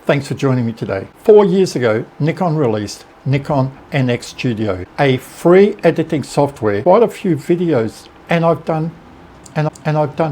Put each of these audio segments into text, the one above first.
Thanks for joining me today. 4 years ago, Nikon released Nikon NX Studio, a free editing software. Quite a few videos, and I've done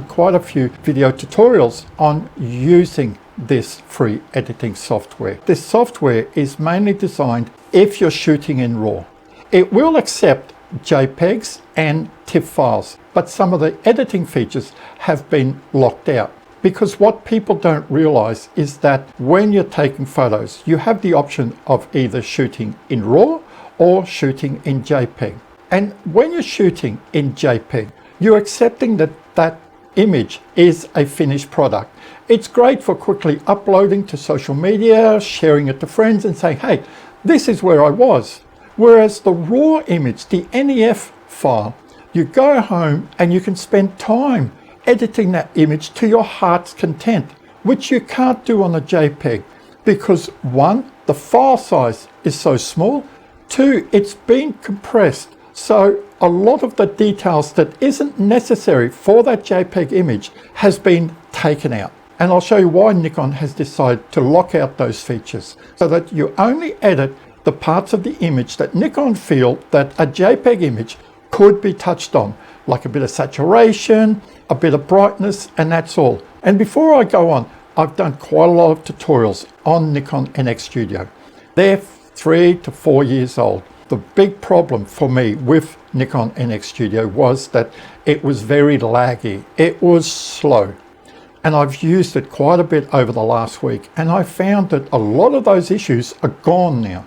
quite a few video tutorials on using this free editing software. This software is mainly designed if you're shooting in RAW. It will accept JPEGs and TIFF files, but some of the editing features have been locked out. Because what people don't realize is that when you're taking photos, you have the option of either shooting in RAW or shooting in JPEG. And when you're shooting in JPEG, you're accepting that that image is a finished product. It's great for quickly uploading to social media, sharing it to friends and saying, hey, this is where I was. Whereas the RAW image, the NEF file, you go home and you can spend time editing that image to your heart's content, which you can't do on a JPEG because one, the file size is so small, two, it's been compressed. So a lot of the details that isn't necessary for that JPEG image has been taken out. And I'll show you why Nikon has decided to lock out those features so that you only edit the parts of the image that Nikon feel that a JPEG image could be touched on, like a bit of saturation, a bit of brightness, and that's all. And before I go on, I've done quite a lot of tutorials on Nikon NX Studio. They're 3 to 4 years old. The big problem for me with Nikon NX Studio was that it was very laggy. It was slow. And I've used it quite a bit over the last week, and I found that a lot of those issues are gone now.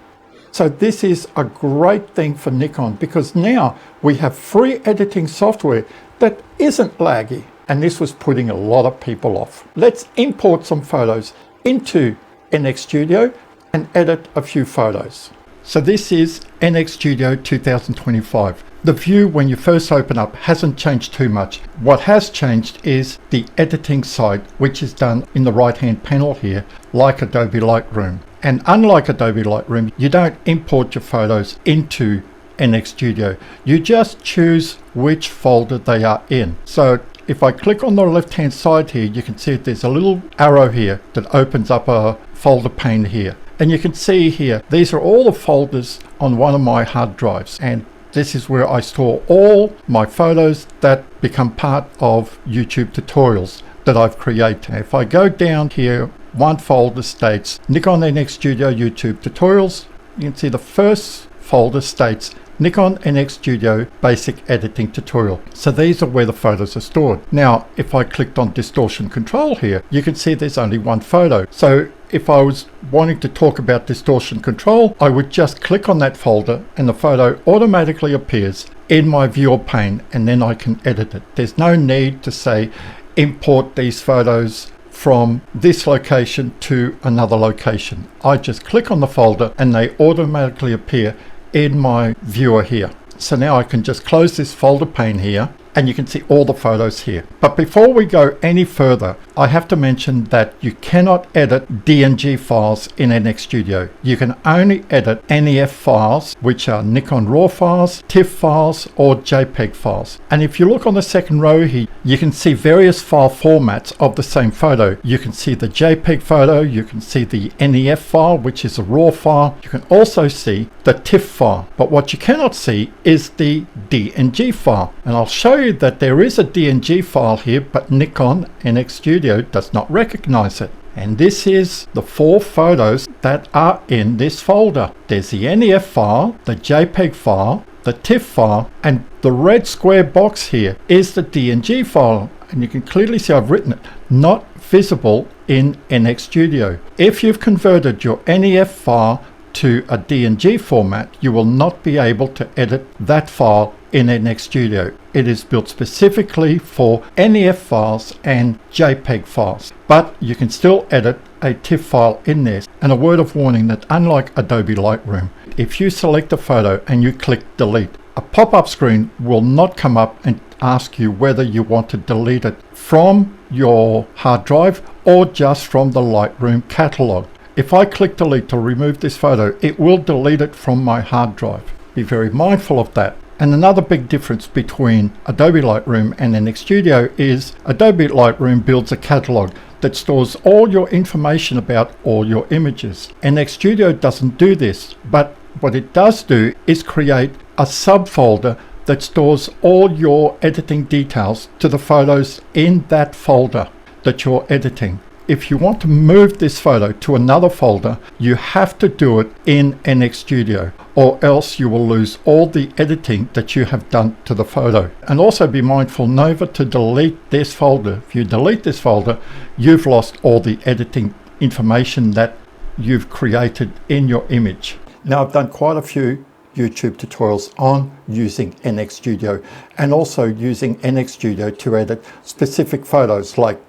So this is a great thing for Nikon because now we have free editing software that isn't laggy, and this was putting a lot of people off. Let's import some photos into NX Studio and edit a few photos. So this is NX Studio 2025. The view when you first open up hasn't changed too much. What has changed is the editing side, which is done in the right hand panel here, like Adobe Lightroom. And unlike Adobe Lightroom, you don't import your photos into NX Studio. You just choose which folder they are in. So if I click on the left hand side here, you can see there's a little arrow here that opens up a folder pane here. And you can see here, these are all the folders on one of my hard drives. And this is where I store all my photos that become part of YouTube tutorials that I've created. If I go down here, one folder states Nikon NX Studio YouTube tutorials. You can see the first folder states Nikon NX Studio basic editing tutorial. So these are where the photos are stored. Now, if I clicked on Distortion Control here, you can see there's only one photo. So if I was wanting to talk about Distortion Control, I would just click on that folder and the photo automatically appears in my viewer pane, and then I can edit it. There's no need to say import these photos from this location to another location. I just click on the folder and they automatically appear in my viewer here. So now I can just close this folder pane here and you can see all the photos here. But before we go any further, I have to mention that you cannot edit DNG files in NX Studio. You can only edit NEF files, which are Nikon RAW files, TIFF files, or JPEG files. And if you look on the second row here, you can see various file formats of the same photo. You can see the JPEG photo, you can see the NEF file, which is a RAW file. You can also see the TIFF file. But what you cannot see is the DNG file. And I'll show you that there is a DNG file here, but Nikon NX Studio does not recognize it. And this is the 4 photos that are in this folder. There's the NEF file, the JPEG file, the TIFF file, and the red square box here is the DNG file. And you can clearly see I've written it, not visible in NX Studio. If you've converted your NEF file to a DNG format, you will not be able to edit that file in NX Studio. It is built specifically for NEF files and JPEG files, but you can still edit a TIFF file in there. And a word of warning that unlike Adobe Lightroom, if you select a photo and you click delete, a pop-up screen will not come up and ask you whether you want to delete it from your hard drive or just from the Lightroom catalog. If I click delete to remove this photo, it will delete it from my hard drive. Be very mindful of that. And another big difference between Adobe Lightroom and NX Studio is Adobe Lightroom builds a catalog that stores all your information about all your images. NX Studio doesn't do this, but what it does do is create a subfolder that stores all your editing details to the photos in that folder that you're editing. If you want to move this photo to another folder, you have to do it in NX Studio, or else you will lose all the editing that you have done to the photo. And also be mindful never to delete this folder. If you delete this folder, you've lost all the editing information that you've created in your image. Now, I've done quite a few YouTube tutorials on using NX Studio and also using NX Studio to edit specific photos like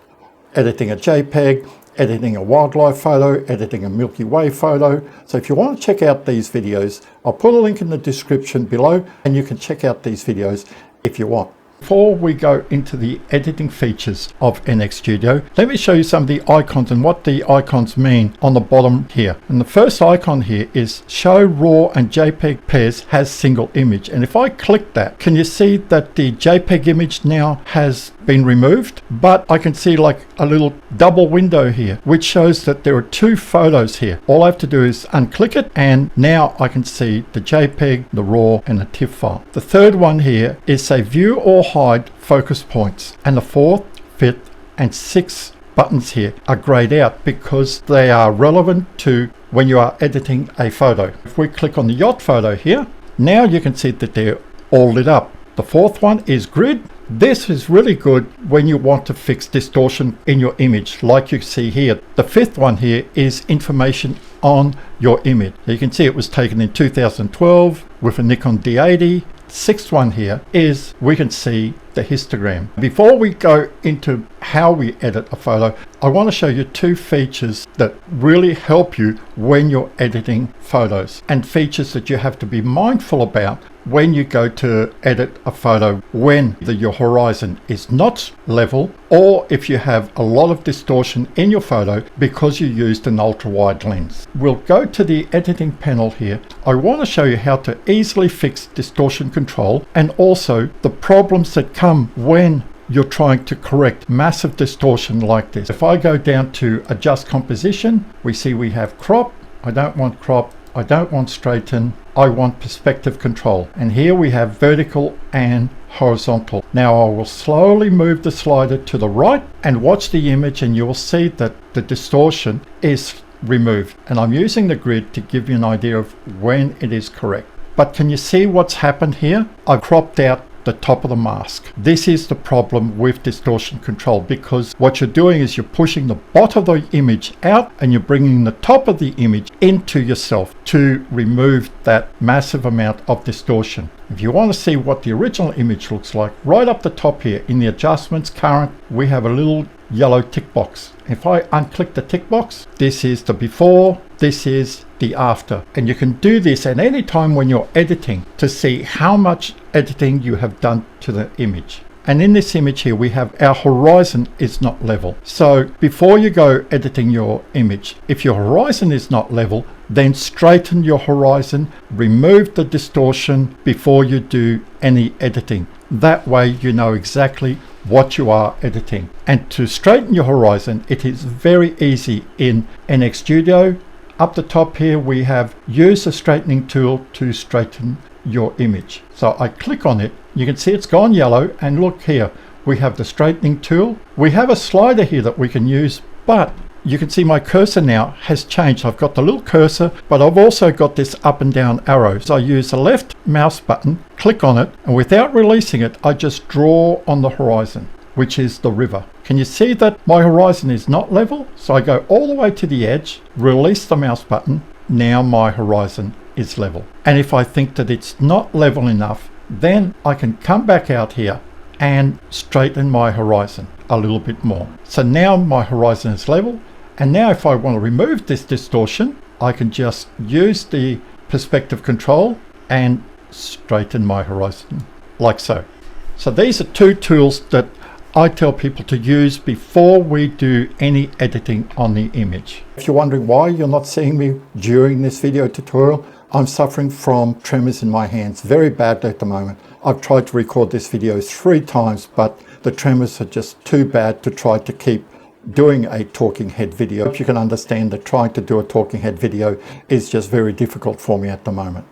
editing a JPEG, editing a wildlife photo, editing a Milky Way photo. So if you want to check out these videos, I'll put a link in the description below and you can check out these videos if you want. Before we go into the editing features of NX Studio, let me show you some of the icons and what the icons mean on the bottom here. And the first icon here is Show RAW and JPEG Pairs has Single Image. And if I click that, can you see that the JPEG image now has been removed? But I can see like a little double window here, which shows that there are two photos here. All I have to do is unclick it, and now I can see the JPEG, the RAW, and the TIFF file. The third one here is say View or Hide Focus Points. And the fourth, fifth, and sixth buttons here are grayed out because they are relevant to when you are editing a photo. If we click on the yacht photo here, now you can see that they're all lit up. The fourth one is Grid. This is really good when you want to fix distortion in your image, like you see here. The fifth one here is information on your image. You can see it was taken in 2012 with a Nikon D80. Sixth one here is we can see the histogram. Before we go into how we edit a photo, I want to show you two features that really help you when you're editing photos, and features that you have to be mindful about when you go to edit a photo when your horizon is not level, or if you have a lot of distortion in your photo because you used an ultra-wide lens. We'll go to the editing panel here. I want to show you how to easily fix distortion control and also the problems that come when you're trying to correct massive distortion like this. If I go down to adjust composition, we see we have crop. I don't want crop. I don't want straighten. I want perspective control. And here we have vertical and horizontal. Now I will slowly move the slider to the right and watch the image, and you will see that the distortion is removed. And I'm using the grid to give you an idea of when it is correct. But can you see what's happened here? I've cropped out the top of the mask. This is the problem with distortion control, because what you're doing is you're pushing the bottom of the image out and you're bringing the top of the image into yourself to remove that massive amount of distortion. If you want to see what the original image looks like, right up the top here in the adjustments current, we have a little yellow tick box. If I unclick the tick box, this is the before, this is the after. And you can do this at any time when you're editing to see how much editing you have done to the image. And in this image here, we have our horizon is not level. So before you go editing your image, if your horizon is not level, then straighten your horizon, remove the distortion before you do any editing. That way you know exactly what you are editing. And to straighten your horizon, it is very easy in NX Studio. Up the top here, we have use the straightening tool to straighten your image. So I click on it, you can see it's gone yellow, and look here, we have the straightening tool. We have a slider here that we can use, but you can see my cursor now has changed. I've got the little cursor, but I've also got this up and down arrow. So I use the left mouse button, click on it, and without releasing it, I just draw on the horizon, which is the river. Can you see that my horizon is not level? So I go all the way to the edge, release the mouse button, now my horizon is level. And if I think that it's not level enough, then I can come back out here and straighten my horizon a little bit more. So now my horizon is level. And now if I want to remove this distortion, I can just use the perspective control and straighten my horizon like so. So these are two tools that I tell people to use before we do any editing on the image. If you're wondering why you're not seeing me during this video tutorial, I'm suffering from tremors in my hands very badly at the moment. I've tried to record this video 3 times, but the tremors are just too bad to try to keep doing a talking head video. If you can understand that trying to do a talking head video is just very difficult for me at the moment.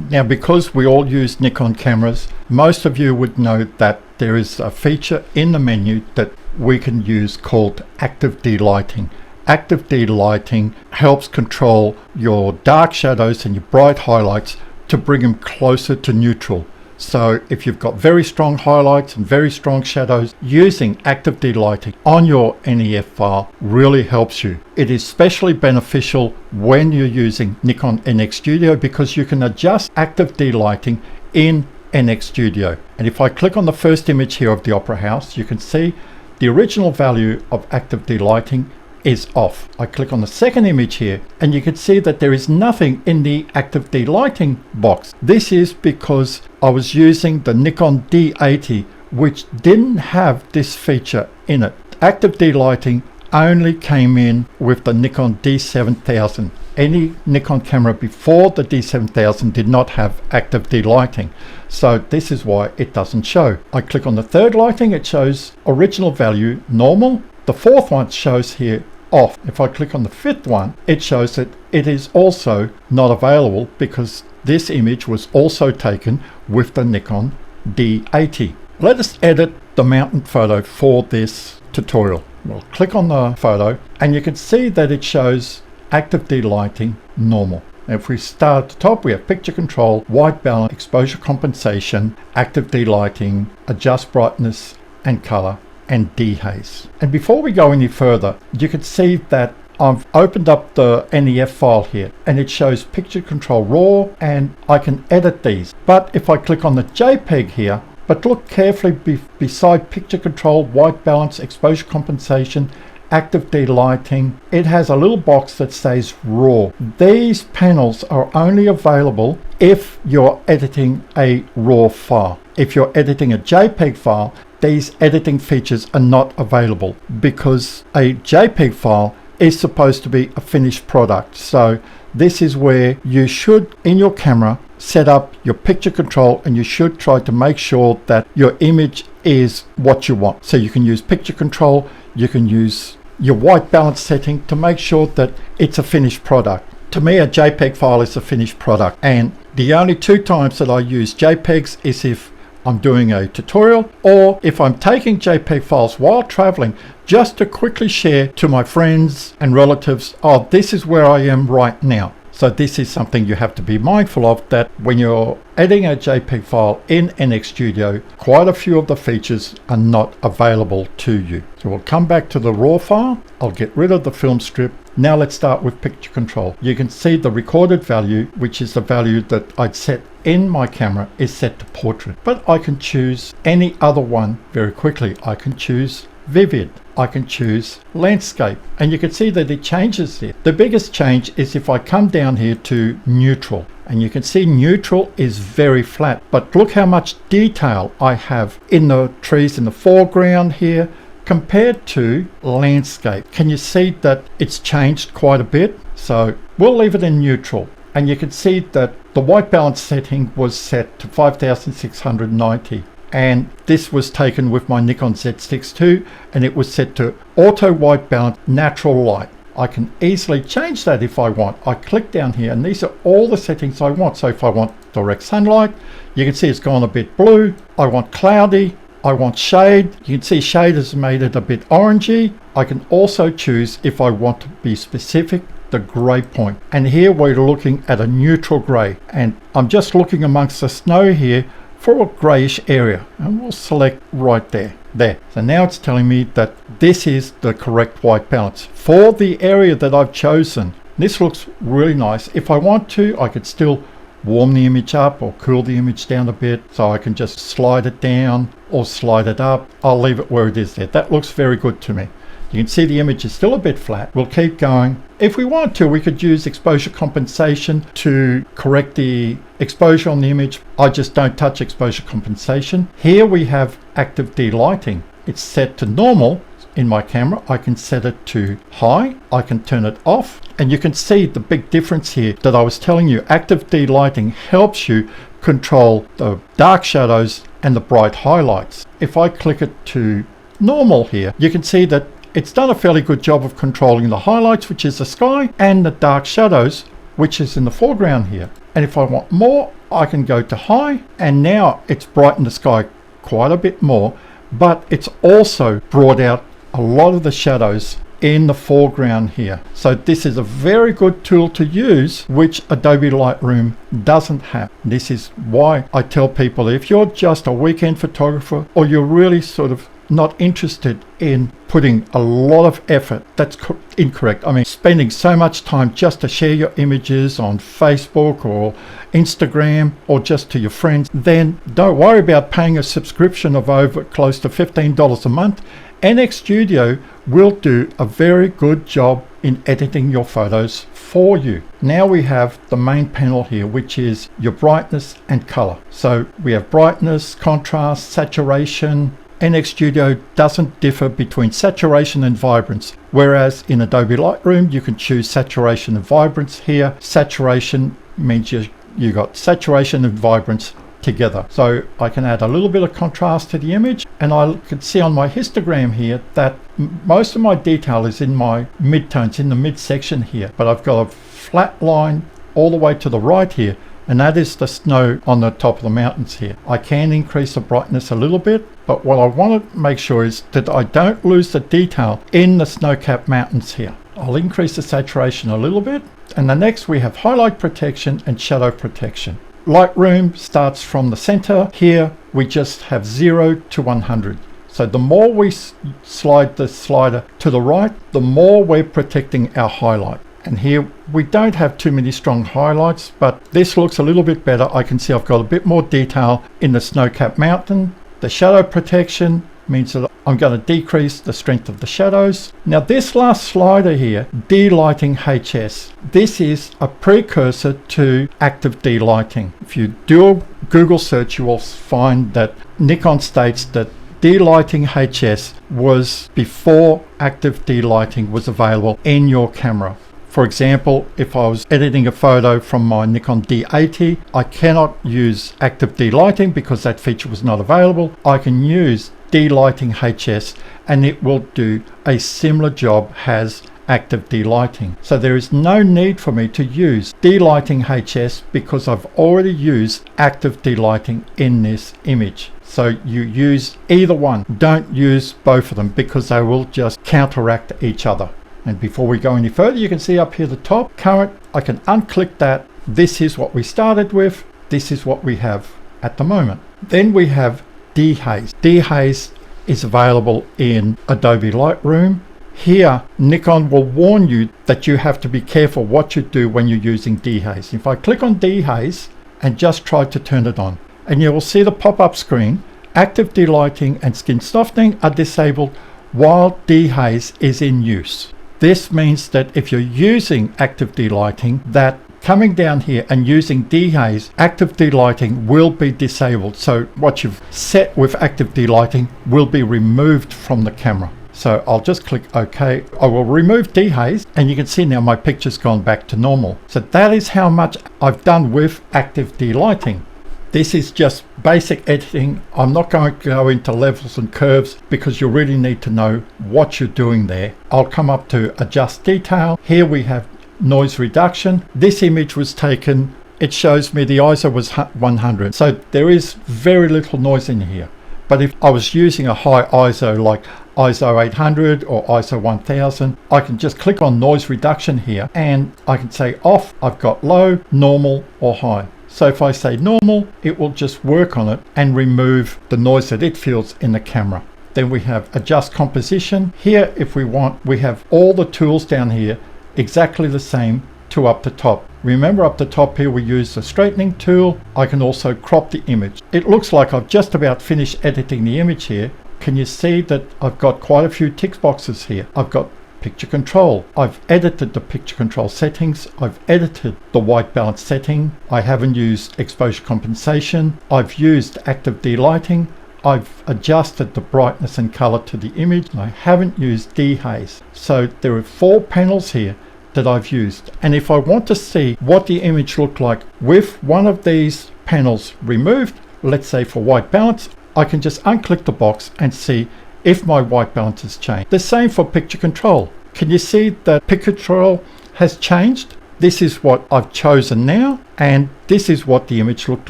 Now, because we all use Nikon cameras, most of you would know that there is a feature in the menu that we can use called active delighting. Active delighting helps control your dark shadows and your bright highlights to bring them closer to neutral. So if you've got very strong highlights and very strong shadows, using active delighting on your NEF file really helps you. It is especially beneficial when you're using Nikon NX Studio because you can adjust active delighting in NX Studio. And if I click on the first image here of the Opera House, you can see the original value of active delighting is off. I click on the second image here and you can see that there is nothing in the active delighting box. This is because I was using the Nikon D80, which didn't have this feature in it. Active delighting only came in with the Nikon D7000. Any Nikon camera before the D7000 did not have active delighting. So this is why it doesn't show. I click on the third lighting, it shows original value normal. The fourth one shows here off. If I click on the fifth one, it shows that it is also not available because this image was also taken with the Nikon D80. Let us edit the mountain photo for this tutorial. We'll click on the photo and you can see that it shows active delighting normal. If we start at the top, we have picture control, white balance, exposure compensation, active delighting, adjust brightness and color, and dehaze. And before we go any further, you can see that I've opened up the NEF file here and it shows picture control raw and I can edit these. But if I click on the JPEG here, but look carefully beside picture control, white balance, exposure compensation, active delighting, it has a little box that says raw. These panels are only available if you're editing a raw file. If you're editing a JPEG file, these editing features are not available because a JPEG file is supposed to be a finished product. So this is where you should, in your camera, set up your picture control and you should try to make sure that your image is what you want. So you can use picture control, you can use your white balance setting to make sure that it's a finished product. To me, a JPEG file is a finished product. And the only two times that I use JPEGs is if I'm doing a tutorial or if I'm taking JPEG files while traveling just to quickly share to my friends and relatives, oh, this is where I am right now. So this is something you have to be mindful of, that when you're editing a JPEG file in NX Studio, quite a few of the features are not available to you. So we'll come back to the raw file. I'll get rid of the film strip. Now let's start with picture control. You can see the recorded value, which is the value that I'd set in my camera, is set to portrait. But I can choose any other one very quickly. I can choose vivid. I can choose landscape, and you can see that it changes it. The biggest change is if I come down here to neutral, and you can see neutral is very flat, but look how much detail I have in the trees in the foreground here compared to landscape. Can you see that it's changed quite a bit? So we'll leave it in neutral, and you can see that the white balance setting was set to 5690. And this was taken with my Nikon Z6 II, and it was set to auto white balance natural light. I can easily change that if I want. I click down here and these are all the settings I want. So if I want direct sunlight, you can see it's gone a bit blue. I want cloudy, I want shade. You can see shade has made it a bit orangey. I can also choose, if I want to be specific, the gray point. And here we're looking at a neutral gray, and I'm just looking amongst the snow here for a grayish area, and we'll select right there. So now it's telling me that this is the correct white balance for the area that I've chosen. This looks really nice. If I want to, I could still warm the image up or cool the image down a bit, so I can just slide it down or slide it up. I'll leave it where it is there. That looks very good to me. You can see the image is still a bit flat. We'll keep going. If we want to, we could use exposure compensation to correct the exposure on the image. I just don't touch exposure compensation. Here we have active delighting. It's set to normal in my camera. I can set it to high. I can turn it off. And you can see the big difference here that I was telling you. Active delighting helps you control the dark shadows and the bright highlights. If I click it to normal here, you can see that it's done a fairly good job of controlling the highlights, which is the sky, and the dark shadows, which is in the foreground here. And if I want more, I can go to high, and now it's brightened the sky quite a bit more, but it's also brought out a lot of the shadows in the foreground here. So this is a very good tool to use, which Adobe Lightroom doesn't have. This is why I tell people, if you're just a weekend photographer, or you're really sort of not interested in putting a lot of effort, that's incorrect. I mean, spending so much time just to share your images on Facebook or Instagram or just to your friends, then don't worry about paying a subscription of over close to $15 a month. NX Studio will do a very good job in editing your photos for you. Now we have the main panel here, which is your brightness and color. So we have brightness, contrast, saturation. NX Studio doesn't differ between saturation and vibrance, whereas in Adobe Lightroom you can choose saturation and vibrance. Here saturation means you got saturation and vibrance together. So I can add a little bit of contrast to the image, and I can see on my histogram here that most of my detail is in my midtones, in the midsection here, but I've got a flat line all the way to the right here, and that is the snow on the top of the mountains here. I can increase the brightness a little bit, but what I want to make sure is that I don't lose the detail in the snow-capped mountains here. I'll increase the saturation a little bit, and the next we have highlight protection and shadow protection. Lightroom starts from the center. Here we just have 0 to 100. So the more we slide the slider to the right, the more we're protecting our highlight. And here we don't have too many strong highlights, but this looks a little bit better. I can see I've got a bit more detail in the snow-capped mountain. The shadow protection means that I'm going to decrease the strength of the shadows. Now this last slider here, delighting HS, this is a precursor to active delighting. If you do a Google search, you will find that Nikon states that delighting HS was before active delighting was available in your camera. For example, if I was editing a photo from my Nikon D80, I cannot use active delighting because that feature was not available. I can use delighting HS and it will do a similar job as active delighting. So there is no need for me to use delighting HS because I've already used active delighting in this image. So you use either one. Don't use both of them because they will just counteract each other. And before we go any further, you can see up here the top current. I can unclick that. This is what we started with. This is what we have at the moment. Then we have dehaze. Dehaze is available in Adobe Lightroom. Here Nikon will warn you that you have to be careful what you do when you're using dehaze. If I click on dehaze and just try to turn it on, and you will see the pop-up screen, active delighting and skin softening are disabled while dehaze is in use. This means that if you're using active delighting, that coming down here and using dehaze, active delighting will be disabled. So what you've set with active delighting will be removed from the camera. So I'll just click OK. I will remove dehaze and you can see now my picture's gone back to normal. So that is how much I've done with active delighting. This is just basic editing. I'm not going to go into levels and curves because you really need to know what you're doing there. I'll come up to adjust detail. Here we have noise reduction. This image was taken, it shows me the ISO was 100. So there is very little noise in here. But if I was using a high ISO like ISO 800 or ISO 1000, I can just click on noise reduction here and I can say off. I've got low, normal or high. So if I say normal, it will just work on it and remove the noise that it feels in the camera. Then we have adjust composition. Here, if we want, we have all the tools down here exactly the same to up the top. Remember up the top here we use the straightening tool. I can also crop the image. It looks like I've just about finished editing the image here. Can you see that I've got quite a few tick boxes here? I've got picture control. I've edited the picture control settings. I've edited the white balance setting. I haven't used exposure compensation. I've used active delighting. I've adjusted the brightness and color to the image. I haven't used dehaze. So there are 4 panels here that I've used. And if I want to see what the image looked like with one of these panels removed, let's say for white balance, I can just unclick the box and see if my white balance has changed. The same for picture control. Can you see that picture control has changed? This is what I've chosen now, and this is what the image looked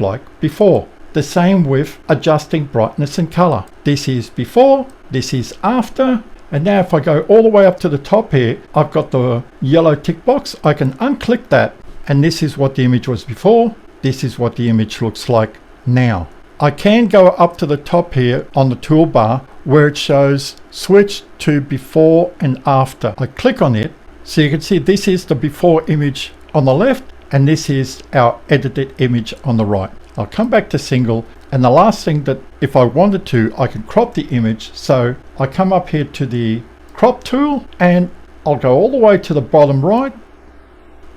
like before. The same with adjusting brightness and color. This is before, this is after, and now if I go all the way up to the top here, I've got the yellow tick box. I can unclick that, and this is what the image was before. This is what the image looks like now. I can go up to the top here on the toolbar where it shows switch to before and after. I click on it, so you can see this is the before image on the left, and this is our edited image on the right. I'll come back to single, and the last thing that if I wanted to, I can crop the image. So I come up here to the crop tool, and I'll go all the way to the bottom right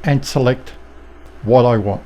and select what I want.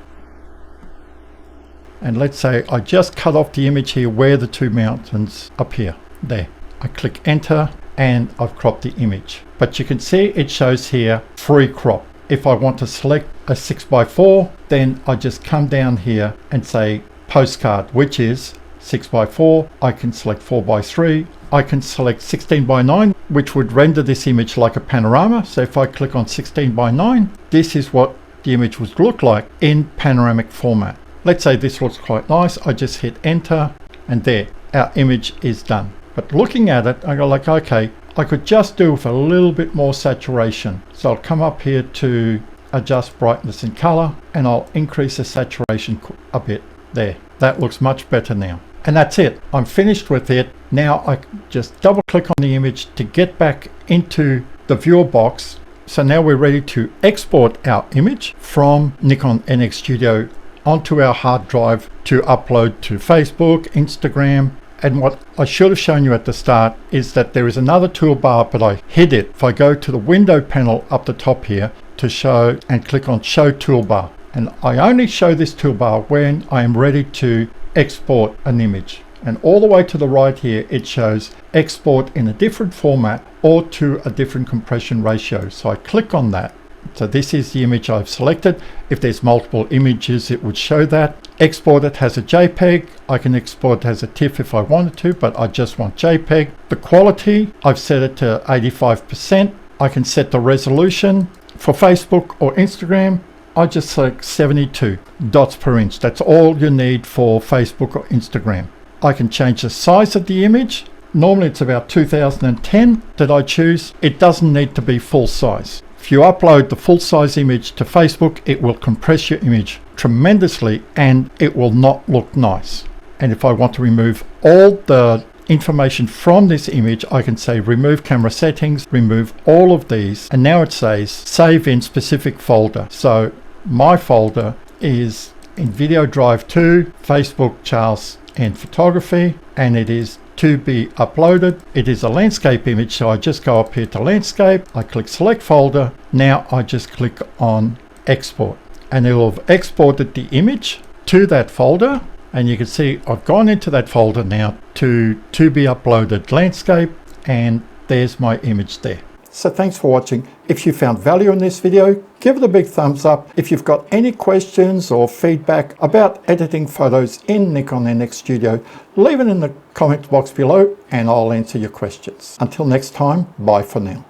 And let's say I just cut off the image here where the two mountains appear. There. I click enter and I've cropped the image. But you can see it shows here free crop. If I want to select a 6x4, then I just come down here and say postcard, which is 6x4. I can select 4x3. I can select 16:9, which would render this image like a panorama. So if I click on 16:9, this is what the image would look like in panoramic format. Let's say this looks quite nice. I just hit enter, and there, our image is done. But looking at it, I go like, okay, I could just do with a little bit more saturation. So I'll come up here to adjust brightness and color, and I'll increase the saturation a bit. There, that looks much better now. And that's it. I'm finished with it. Now I just double click on the image to get back into the viewer box. So now we're ready to export our image from Nikon NX Studio onto our hard drive to upload to Facebook, Instagram. And what I should have shown you at the start is that there is another toolbar, but I hid it. If I go to the window panel up the top here to show and click on show toolbar, and I only show this toolbar when I am ready to export an image. And all the way to the right here, it shows export in a different format or to a different compression ratio. So I click on that. So this is the image I've selected. If there's multiple images, it would show that. Export it as a JPEG. I can export it as a TIFF if I wanted to, but I just want JPEG. The quality, I've set it to 85%. I can set the resolution. For Facebook or Instagram, I just select 72 dots per inch. That's all you need for Facebook or Instagram. I can change the size of the image. Normally it's about 2010 that I choose. It doesn't need to be full size. If you upload the full size image to Facebook, it will compress your image tremendously and it will not look nice. And if I want to remove all the information from this image, I can say remove camera settings, remove all of these, and now it says save in specific folder. So my folder is in Video Drive 2, Facebook, Charles and Photography, and it is to be uploaded. It is a landscape image, so I just go up here to landscape, I click select folder. Now I just click on export, and it will have exported the image to that folder. And you can see I've gone into that folder now to be uploaded landscape, and there's my image there. So thanks for watching. If you found value in this video, give it a big thumbs up. If you've got any questions or feedback about editing photos in Nikon NX Studio, leave it in the comment box below and I'll answer your questions. Until next time, bye for now.